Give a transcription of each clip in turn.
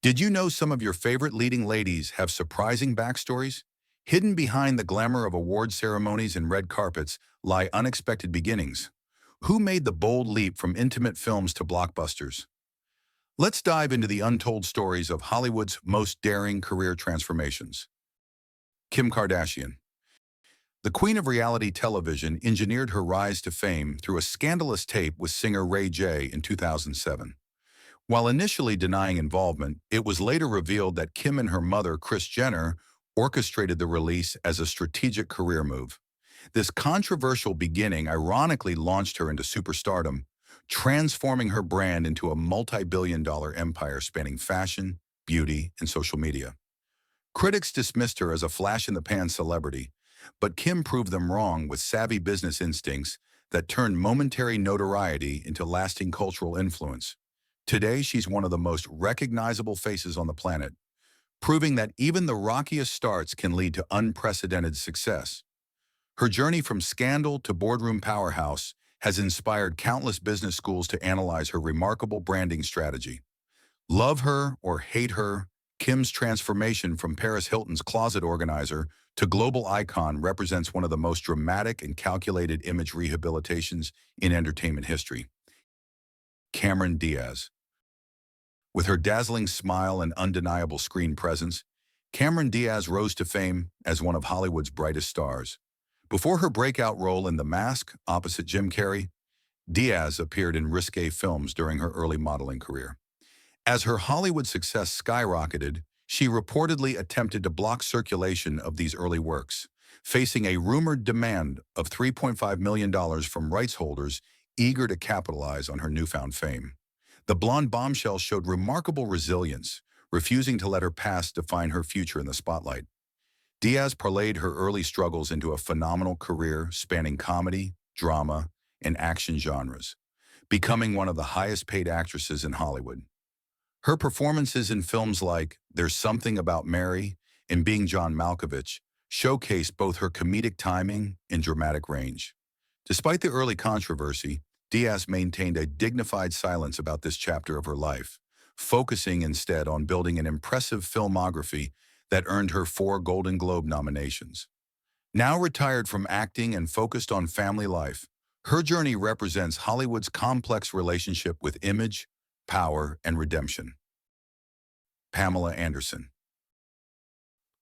Did you know some of your favorite leading ladies have surprising backstories? Hidden behind the glamour of award ceremonies and red carpets lie unexpected beginnings. Who made the bold leap from intimate films to blockbusters? Let's dive into the untold stories of Hollywood's most daring career transformations. Kim Kardashian. The queen of reality television engineered her rise to fame through a scandalous tape with singer Ray J in 2007. While initially denying involvement, it was later revealed that Kim and her mother, Kris Jenner, orchestrated the release as a strategic career move. This controversial beginning ironically launched her into superstardom, transforming her brand into a multi-billion-dollar empire spanning fashion, beauty, and social media. Critics dismissed her as a flash-in-the-pan celebrity, but Kim proved them wrong with savvy business instincts that turned momentary notoriety into lasting cultural influence. Today, she's one of the most recognizable faces on the planet, proving that even the rockiest starts can lead to unprecedented success. Her journey from scandal to boardroom powerhouse has inspired countless business schools to analyze her remarkable branding strategy. Love her or hate her, Kim's transformation from Paris Hilton's closet organizer to global icon represents one of the most dramatic and calculated image rehabilitations in entertainment history. Cameron Diaz. With her dazzling smile and undeniable screen presence, Cameron Diaz rose to fame as one of Hollywood's brightest stars. Before her breakout role in The Mask opposite Jim Carrey, Diaz appeared in risque films during her early modeling career. As her Hollywood success skyrocketed, she reportedly attempted to block circulation of these early works, facing a rumored demand of $3.5 million from rights holders eager to capitalize on her newfound fame. The blonde bombshell showed remarkable resilience, refusing to let her past define her future in the spotlight. Diaz parlayed her early struggles into a phenomenal career spanning comedy, drama, and action genres, becoming one of the highest-paid actresses in Hollywood. Her performances in films like There's Something About Mary and Being John Malkovich showcased both her comedic timing and dramatic range. Despite the early controversy, Diaz maintained a dignified silence about this chapter of her life, focusing instead on building an impressive filmography that earned her 4 Golden Globe nominations. Now retired from acting and focused on family life, her journey represents Hollywood's complex relationship with image, power, and redemption. Pamela Anderson.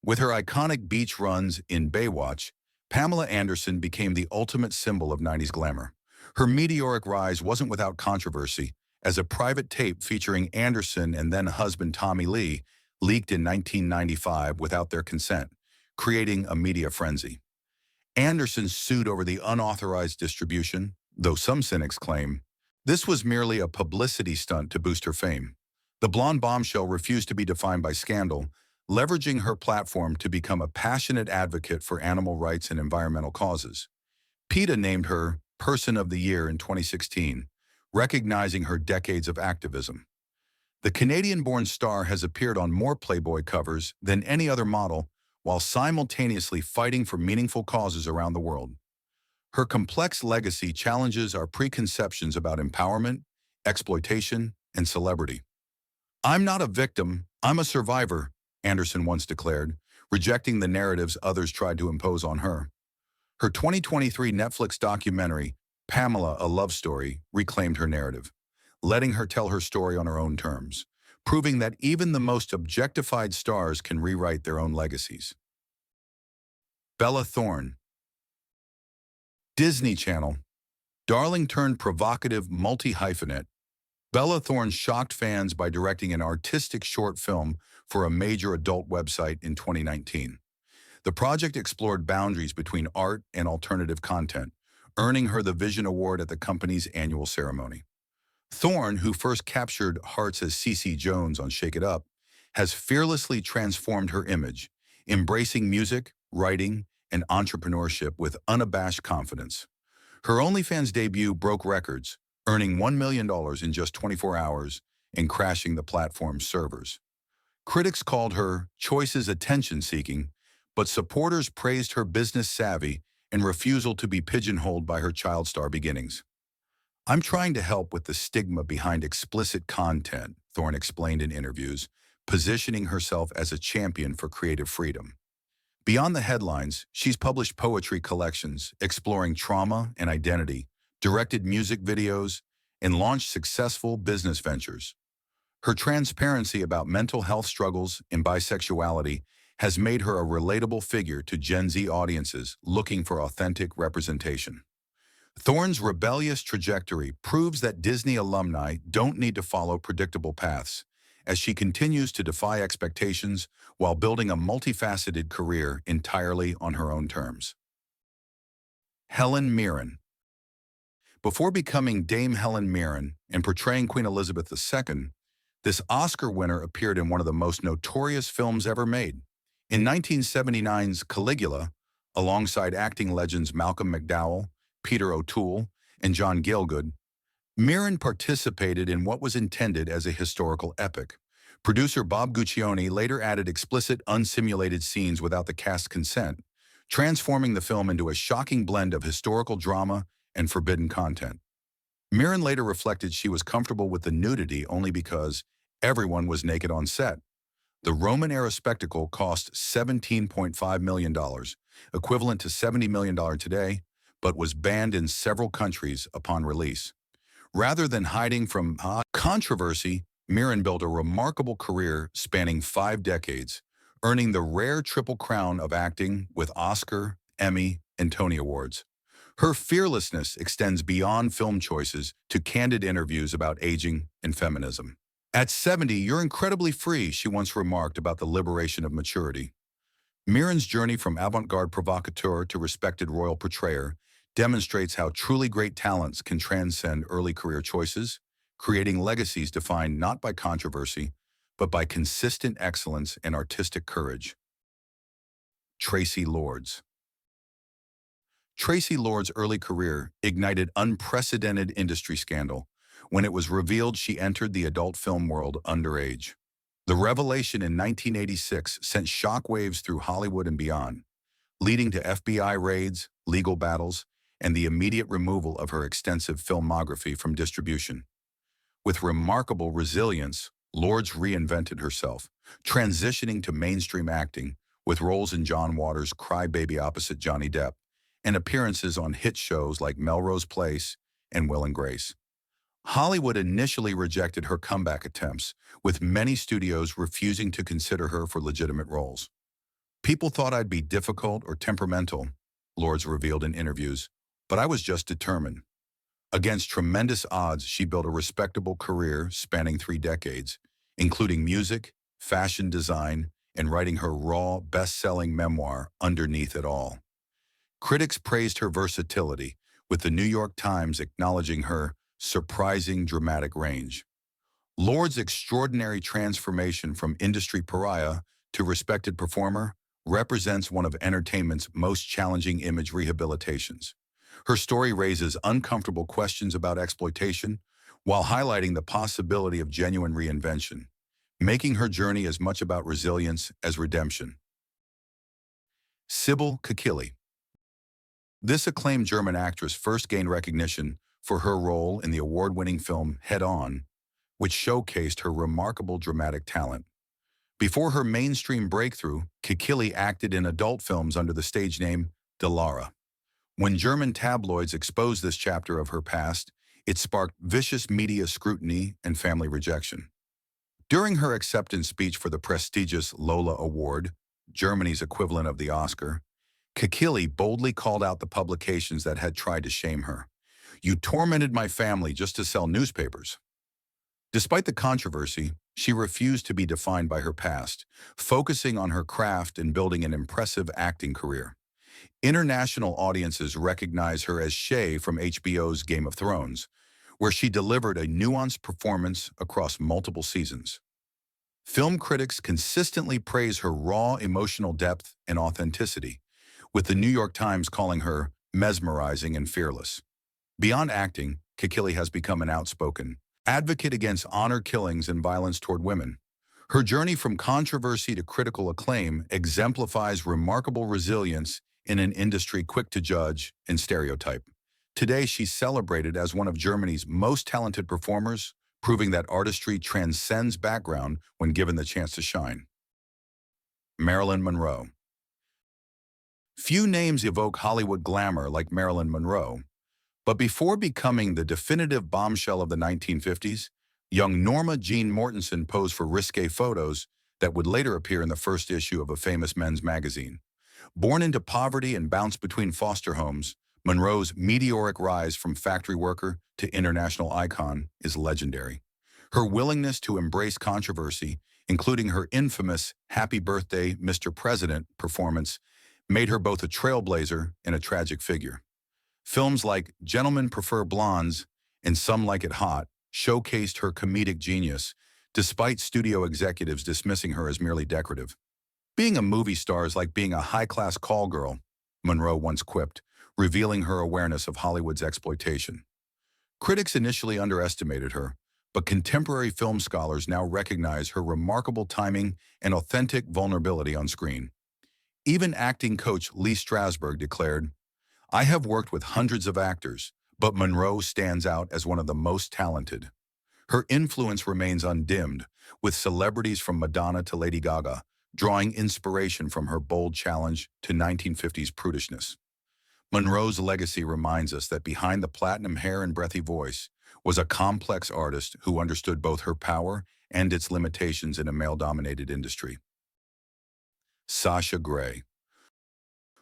With her iconic beach runs in Baywatch, Pamela Anderson became the ultimate symbol of 90s glamour. Her meteoric rise wasn't without controversy, as a private tape featuring Anderson and then-husband Tommy Lee leaked in 1995 without their consent, creating a media frenzy. Anderson sued over the unauthorized distribution, though some cynics claim this was merely a publicity stunt to boost her fame. The blonde bombshell refused to be defined by scandal, leveraging her platform to become a passionate advocate for animal rights and environmental causes. PETA named her Person of the Year in 2016, recognizing her decades of activism. The Canadian-born star has appeared on more Playboy covers than any other model, while simultaneously fighting for meaningful causes around the world. Her complex legacy challenges our preconceptions about empowerment, exploitation, and celebrity. "I'm not a victim, I'm a survivor," Anderson once declared, rejecting the narratives others tried to impose on her. Her 2023 Netflix documentary, Pamela: A Love Story, reclaimed her narrative, letting her tell her story on her own terms, proving that even the most objectified stars can rewrite their own legacies. Bella Thorne. Disney Channel. Darling turned provocative multi-hyphenate, Bella Thorne shocked fans by directing an artistic short film for a major adult website in 2019. The project explored boundaries between art and alternative content, earning her the Vision Award at the company's annual ceremony. Thorne, who first captured hearts as Cece Jones on Shake It Up, has fearlessly transformed her image, embracing music, writing, and entrepreneurship with unabashed confidence. Her OnlyFans debut broke records, earning $1 million in just 24 hours and crashing the platform's servers. Critics called her Choice's attention-seeking, but supporters praised her business savvy and refusal to be pigeonholed by her child star beginnings. "I'm trying to help with the stigma behind explicit content," Thorne explained in interviews, positioning herself as a champion for creative freedom. Beyond the headlines, she's published poetry collections exploring trauma and identity, directed music videos, and launched successful business ventures. Her transparency about mental health struggles and bisexuality has made her a relatable figure to Gen Z audiences looking for authentic representation. Thorne's rebellious trajectory proves that Disney alumni don't need to follow predictable paths, as she continues to defy expectations while building a multifaceted career entirely on her own terms. Helen Mirren. Before becoming Dame Helen Mirren and portraying Queen Elizabeth II, this Oscar winner appeared in one of the most notorious films ever made. In 1979's Caligula, alongside acting legends Malcolm McDowell, Peter O'Toole, and John Gielgud, Mirren participated in what was intended as a historical epic. Producer Bob Guccione later added explicit, unsimulated scenes without the cast's consent, transforming the film into a shocking blend of historical drama and forbidden content. Mirren later reflected she was comfortable with the nudity only because everyone was naked on set. The Roman-era spectacle cost $17.5 million, equivalent to $70 million today, but was banned in several countries upon release. Rather than hiding from controversy, Mirren built a remarkable career spanning 5 decades, earning the rare triple crown of acting with Oscar, Emmy, and Tony Awards. Her fearlessness extends beyond film choices to candid interviews about aging and feminism. "At 70, you're incredibly free," she once remarked about the liberation of maturity. Mirren's journey from avant-garde provocateur to respected royal portrayer demonstrates how truly great talents can transcend early career choices, creating legacies defined not by controversy, but by consistent excellence and artistic courage. Traci Lords. Traci Lords' early career ignited unprecedented industry scandal when it was revealed she entered the adult film world underage. The revelation in 1986 sent shockwaves through Hollywood and beyond, leading to FBI raids, legal battles, and the immediate removal of her extensive filmography from distribution. With remarkable resilience, Lords reinvented herself, transitioning to mainstream acting with roles in John Waters' Cry Baby opposite Johnny Depp and appearances on hit shows like Melrose Place and Will and Grace. Hollywood initially rejected her comeback attempts, with many studios refusing to consider her for legitimate roles. "People thought I'd be difficult or temperamental," Lords revealed in interviews, "but I was just determined." Against tremendous odds, she built a respectable career spanning 3 decades, including music, fashion design, and writing her raw, best-selling memoir, Underneath It All. Critics praised her versatility, with the New York Times acknowledging her surprising dramatic range. Lords' extraordinary transformation from industry pariah to respected performer represents one of entertainment's most challenging image rehabilitations. Her story raises uncomfortable questions about exploitation while highlighting the possibility of genuine reinvention, making her journey as much about resilience as redemption. Sybil Kekilli. This acclaimed German actress first gained recognition for her role in the award-winning film Head On, which showcased her remarkable dramatic talent. Before her mainstream breakthrough, Kekilli acted in adult films under the stage name Delara. When German tabloids exposed this chapter of her past, it sparked vicious media scrutiny and family rejection. During her acceptance speech for the prestigious Lola Award, Germany's equivalent of the Oscar, Kekilli boldly called out the publications that had tried to shame her. "You tormented my family just to sell newspapers." Despite the controversy, she refused to be defined by her past, focusing on her craft and building an impressive acting career. International audiences recognize her as Shay from HBO's Game of Thrones, where she delivered a nuanced performance across multiple seasons. Film critics consistently praise her raw emotional depth and authenticity, with the New York Times calling her mesmerizing and fearless. Beyond acting, Kekilli has become an outspoken advocate against honor killings and violence toward women. Her journey from controversy to critical acclaim exemplifies remarkable resilience in an industry quick to judge and stereotype. Today, she's celebrated as one of Germany's most talented performers, proving that artistry transcends background when given the chance to shine. Marilyn Monroe. Few names evoke Hollywood glamour like Marilyn Monroe, but before becoming the definitive bombshell of the 1950s, young Norma Jean Mortensen posed for risque photos that would later appear in the first issue of a famous men's magazine. Born into poverty and bounced between foster homes, Monroe's meteoric rise from factory worker to international icon is legendary. Her willingness to embrace controversy, including her infamous Happy Birthday, Mr. President performance, made her both a trailblazer and a tragic figure. Films like Gentlemen Prefer Blondes and Some Like It Hot showcased her comedic genius, despite studio executives dismissing her as merely decorative. Being a movie star is like being a high-class call girl, Monroe once quipped, revealing her awareness of Hollywood's exploitation. Critics initially underestimated her, but contemporary film scholars now recognize her remarkable timing and authentic vulnerability on screen. Even acting coach Lee Strasberg declared, "I have worked with hundreds of actors, but Monroe stands out as one of the most talented." Her influence remains undimmed, with celebrities from Madonna to Lady Gaga drawing inspiration from her bold challenge to 1950s prudishness. Monroe's legacy reminds us that behind the platinum hair and breathy voice was a complex artist who understood both her power and its limitations in a male-dominated industry. Sasha Grey.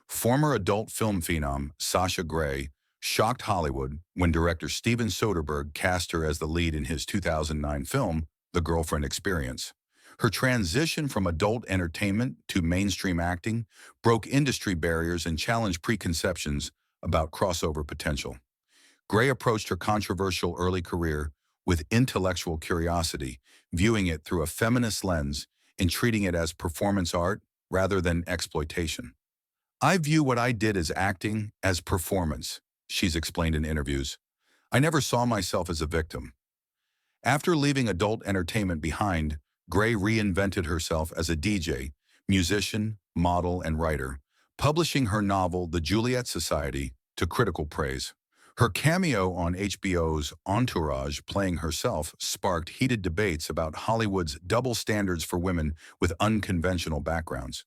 Former adult film phenom Sasha Grey shocked Hollywood when director Steven Soderbergh cast her as the lead in his 2009 film, The Girlfriend Experience. Her transition from adult entertainment to mainstream acting broke industry barriers and challenged preconceptions about crossover potential. Grey approached her controversial early career with intellectual curiosity, viewing it through a feminist lens and treating it as performance art rather than exploitation. "I view what I did as acting as performance," she's explained in interviews. "I never saw myself as a victim." After leaving adult entertainment behind, Grey reinvented herself as a DJ, musician, model, and writer, publishing her novel The Juliet Society to critical praise. Her cameo on HBO's Entourage playing herself sparked heated debates about Hollywood's double standards for women with unconventional backgrounds.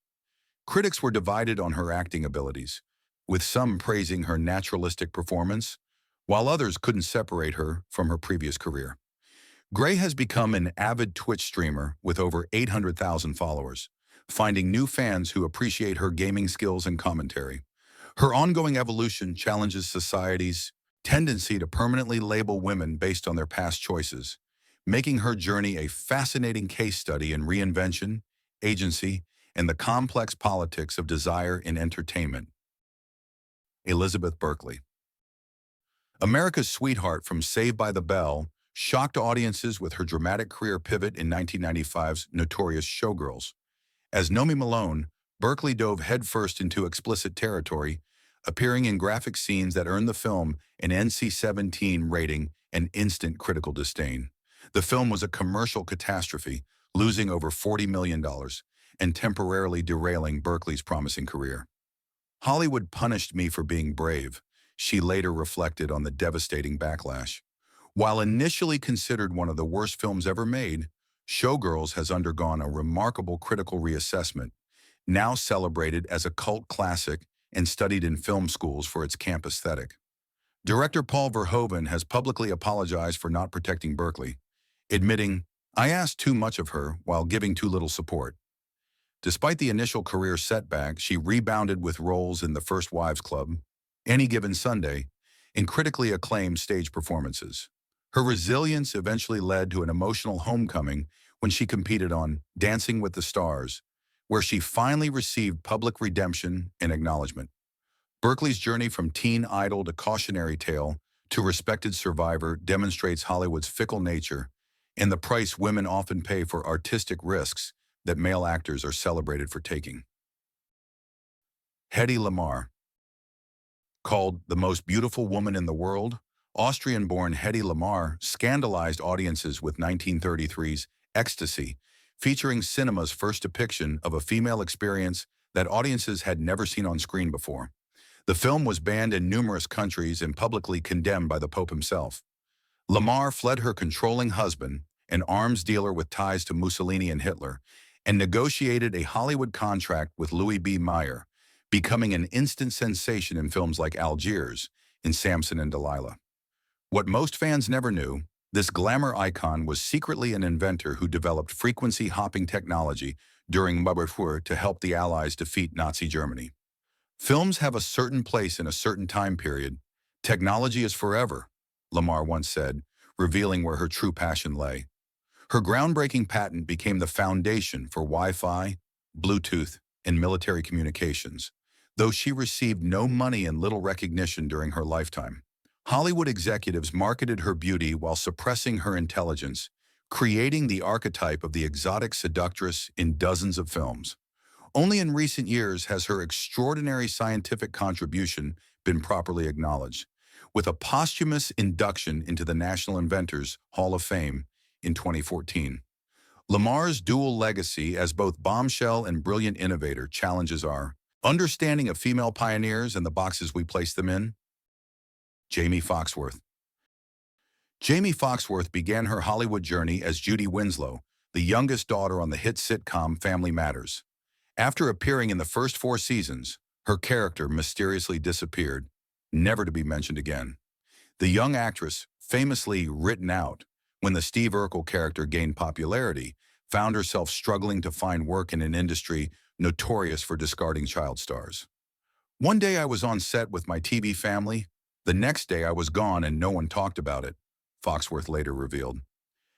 Critics were divided on her acting abilities, with some praising her naturalistic performance, while others couldn't separate her from her previous career. Grey has become an avid Twitch streamer with over 800,000 followers, finding new fans who appreciate her gaming skills and commentary. Her ongoing evolution challenges society's tendency to permanently label women based on their past choices, making her journey a fascinating case study in reinvention, agency, and the complex politics of desire in entertainment. Elizabeth Berkley. America's sweetheart from Saved by the Bell shocked audiences with her dramatic career pivot in 1995's notorious Showgirls. As Nomi Malone, Berkley dove headfirst into explicit territory, appearing in graphic scenes that earned the film an NC-17 rating and instant critical disdain. The film was a commercial catastrophe, losing over $40 million and temporarily derailing Berkley's promising career. "Hollywood punished me for being brave," she later reflected on the devastating backlash. While initially considered one of the worst films ever made, Showgirls has undergone a remarkable critical reassessment, now celebrated as a cult classic and studied in film schools for its camp aesthetic. Director Paul Verhoeven has publicly apologized for not protecting Berkley, admitting, "I asked too much of her while giving too little support." Despite the initial career setback, she rebounded with roles in The First Wives Club, Any Given Sunday, and critically acclaimed stage performances. Her resilience eventually led to an emotional homecoming when she competed on Dancing with the Stars, where she finally received public redemption and acknowledgement. Berkley's journey from teen idol to cautionary tale to respected survivor demonstrates Hollywood's fickle nature and the price women often pay for artistic risks that male actors are celebrated for taking. Hedy Lamarr. Called the most beautiful woman in the world, Austrian-born Hedy Lamarr scandalized audiences with 1933's Ecstasy, featuring cinema's first depiction of a female experience that audiences had never seen on screen before. The film was banned in numerous countries and publicly condemned by the Pope himself. Lamar fled her controlling husband, an arms dealer with ties to Mussolini and Hitler, and negotiated a Hollywood contract with Louis B. Mayer, becoming an instant sensation in films like Algiers and Samson and Delilah. What most fans never knew, this glamour icon was secretly an inventor who developed frequency-hopping technology during Mauerfeuer to help the Allies defeat Nazi Germany. Films have a certain place in a certain time period. Technology is forever, Lamar once said, revealing where her true passion lay. Her groundbreaking patent became the foundation for Wi-Fi, Bluetooth, and military communications, though she received no money and little recognition during her lifetime. Hollywood executives marketed her beauty while suppressing her intelligence, creating the archetype of the exotic seductress in dozens of films. Only in recent years has her extraordinary scientific contribution been properly acknowledged, with a posthumous induction into the National Inventors Hall of Fame in 2014. Lamar's dual legacy as both bombshell and brilliant innovator challenges our understanding of female pioneers and the boxes we place them in. Jamie Foxworth. Jamie Foxworth began her Hollywood journey as Judy Winslow, the youngest daughter on the hit sitcom Family Matters. After appearing in the first 4 seasons, her character mysteriously disappeared, never to be mentioned again. The young actress, famously written out when the Steve Urkel character gained popularity, found herself struggling to find work in an industry notorious for discarding child stars. One day I was on set with my TV family. The next day I was gone and no one talked about it, Foxworth later revealed.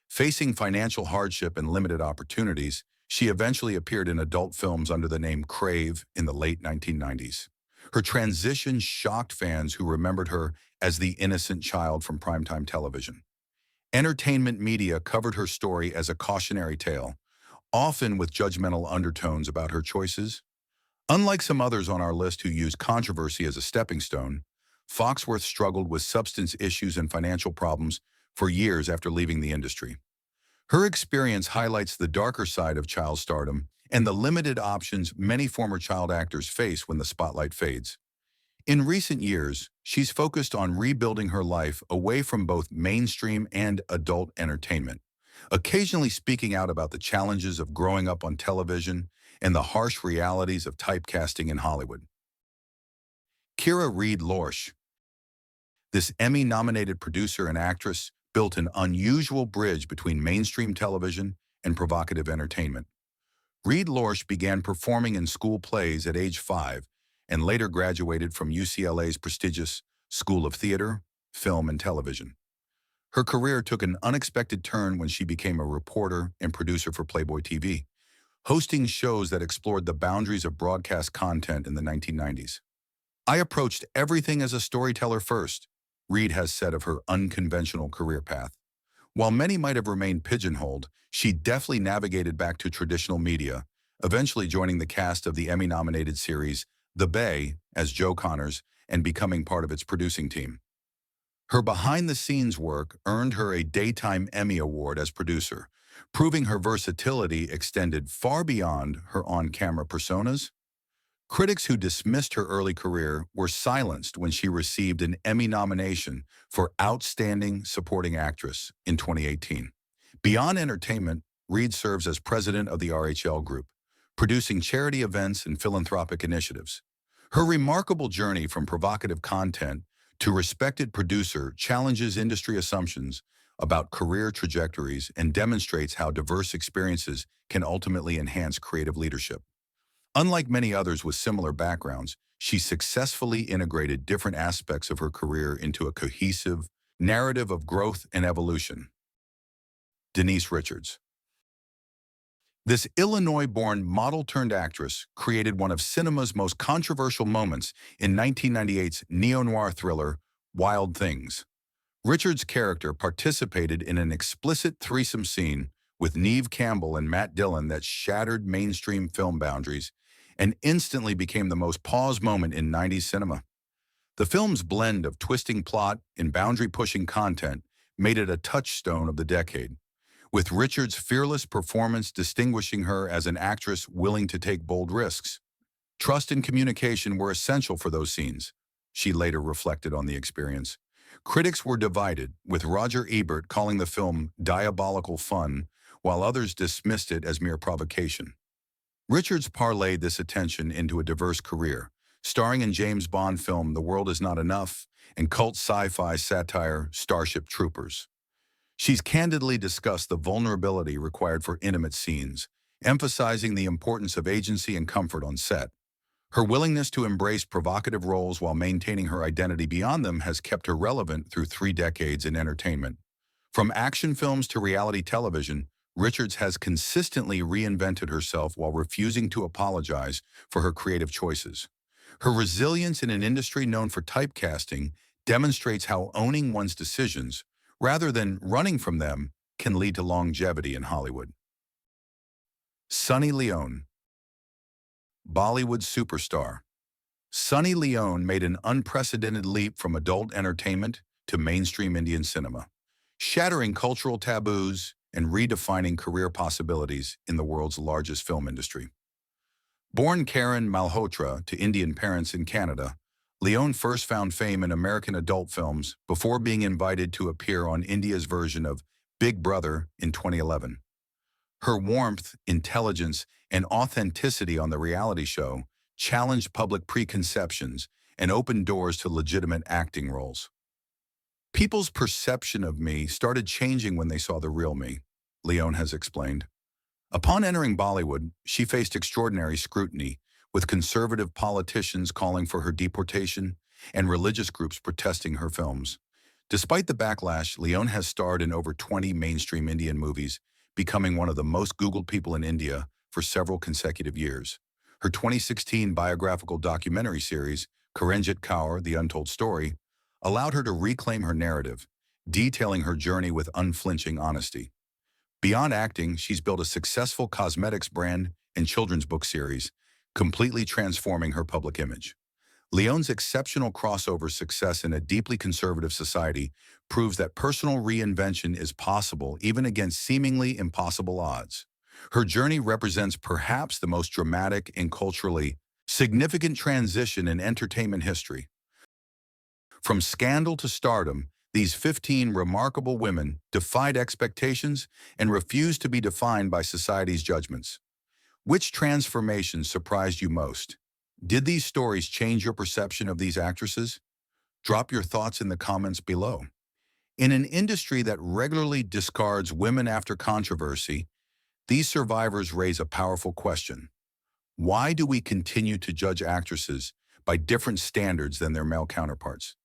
Facing financial hardship and limited opportunities, she eventually appeared in adult films under the name Crave in the late 1990s. Her transition shocked fans who remembered her as the innocent child from primetime television. Entertainment media covered her story as a cautionary tale, often with judgmental undertones about her choices. Unlike some others on our list who used controversy as a stepping stone, Foxworth struggled with substance issues and financial problems for years after leaving the industry. Her experience highlights the darker side of child stardom and the limited options many former child actors face when the spotlight fades. In recent years, she's focused on rebuilding her life away from both mainstream and adult entertainment, occasionally speaking out about the challenges of growing up on television and the harsh realities of typecasting in Hollywood. Kira Reed Lorsch. This Emmy-nominated producer and actress built an unusual bridge between mainstream television and provocative entertainment. Reed Lorsch began performing in school plays at age 5 and later graduated from UCLA's prestigious School of Theater, Film, and Television. Her career took an unexpected turn when she became a reporter and producer for Playboy TV, hosting shows that explored the boundaries of broadcast content in the 1990s. "I approached everything as a storyteller first," Reed has said of her unconventional career path. While many might have remained pigeonholed, she deftly navigated back to traditional media, eventually joining the cast of the Emmy-nominated series The Bay as Jo Connors and becoming part of its producing team. Her behind-the-scenes work earned her a Daytime Emmy Award as producer, proving her versatility extended far beyond her on-camera personas. Critics who dismissed her early career were silenced when she received an Emmy nomination for Outstanding Supporting Actress in 2018. Beyond entertainment, Reed serves as president of the RHL Group, producing charity events and philanthropic initiatives. Her remarkable journey from provocative content to respected producer challenges industry assumptions about career trajectories and demonstrates how diverse experiences can ultimately enhance creative leadership. Unlike many others with similar backgrounds, she successfully integrated different aspects of her career into a cohesive narrative of growth and evolution. Denise Richards. This Illinois-born model-turned-actress created one of cinema's most controversial moments in 1998's neo-noir thriller, Wild Things. Richards' character participated in an explicit threesome scene with Neve Campbell and Matt Dillon that shattered mainstream film boundaries and instantly became the most paused moment in 90s cinema. The film's blend of twisting plot and boundary-pushing content made it a touchstone of the decade, with Richards' fearless performance distinguishing her as an actress willing to take bold risks. Trust and communication were essential for those scenes, she later reflected on the experience. Critics were divided, with Roger Ebert calling the film diabolical fun, while others dismissed it as mere provocation. Richards parlayed this attention into a diverse career, starring in James Bond film The World Is Not Enough and cult sci-fi satire Starship Troopers. She's candidly discussed the vulnerability required for intimate scenes, emphasizing the importance of agency and comfort on set. Her willingness to embrace provocative roles while maintaining her identity beyond them has kept her relevant through 3 decades in entertainment. From action films to reality television, Richards has consistently reinvented herself while refusing to apologize for her creative choices. Her resilience in an industry known for typecasting demonstrates how owning one's decisions, rather than running from them, can lead to longevity in Hollywood. Sunny Leone, Bollywood superstar. Sunny Leone made an unprecedented leap from adult entertainment to mainstream Indian cinema, shattering cultural taboos and redefining career possibilities in the world's largest film industry. Born Karan Malhotra to Indian parents in Canada, Leone first found fame in American adult films before being invited to appear on India's version of Big Brother in 2011. Her warmth, intelligence, and authenticity on the reality show challenged public preconceptions and opened doors to legitimate acting roles. People's perception of me started changing when they saw the real me, Leone has explained. Upon entering Bollywood, she faced extraordinary scrutiny, with conservative politicians calling for her deportation and religious groups protesting her films. Despite the backlash, Leone has starred in over 20 mainstream Indian movies, becoming one of the most Googled people in India for several consecutive years. Her 2016 biographical documentary series, Karanjit Kaur, The Untold Story, allowed her to reclaim her narrative, detailing her journey with unflinching honesty. Beyond acting, she's built a successful cosmetics brand and children's book series, completely transforming her public image. Leone's exceptional crossover success in a deeply conservative society proves that personal reinvention is possible even against seemingly impossible odds. Her journey represents perhaps the most dramatic and culturally significant transition in entertainment history. From scandal to stardom, these 15 remarkable women defied expectations and refused to be defined by society's judgments. Which transformation surprised you most? Did these stories change your perception of these actresses? Drop your thoughts in the comments below. In an industry that regularly discards women after controversy, these survivors raise a powerful question. Why do we continue to judge actresses by different standards than their male counterparts?